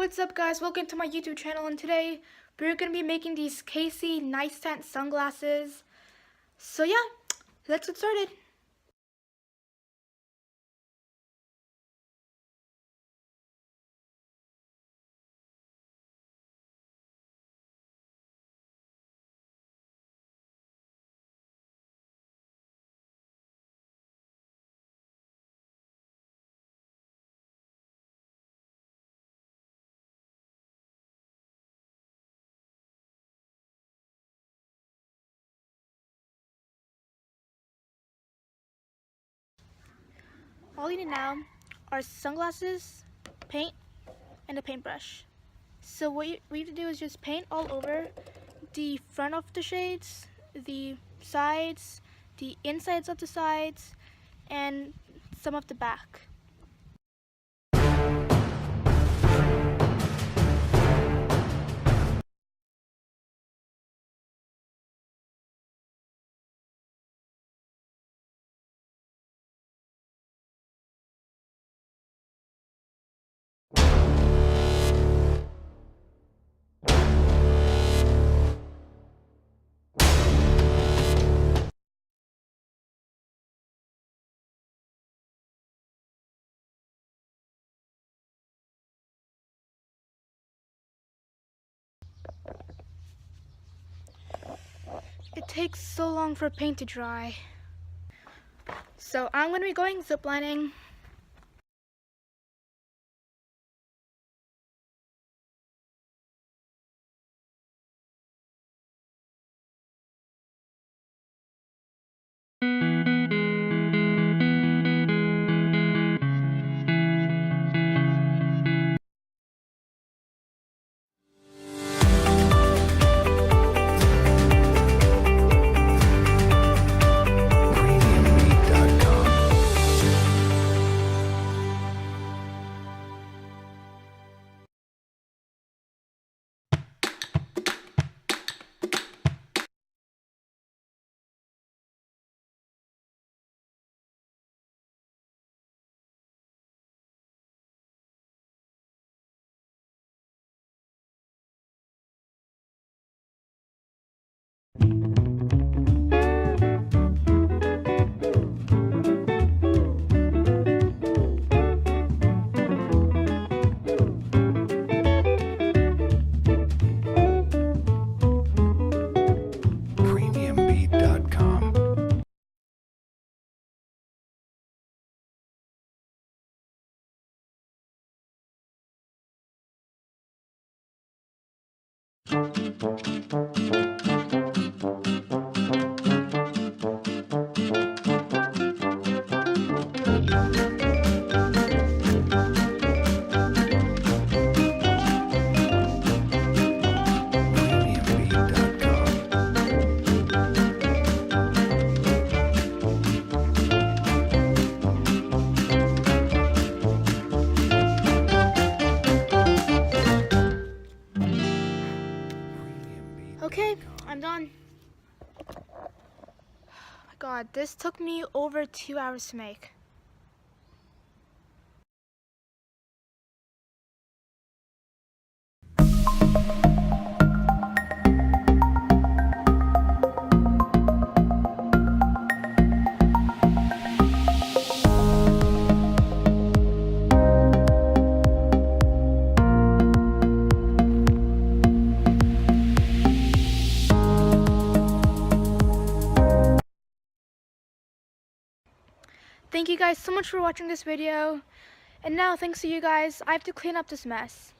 What's up, guys? Welcome to my YouTube channel, and today we're going to be making these Casey Neistat sunglasses. So yeah, let's get started. All you need now are sunglasses, paint, and a paintbrush. So what you have to do is just paint all over the front of the shades, the sides, the insides of the sides, and some of the back. It takes so long for paint to dry. So I'm going to be going ziplining. Okay, I'm done. Oh my god, this took me over 2 hours to make. Thank you guys so much for watching this video. And now, thanks to you guys, I have to clean up this mess.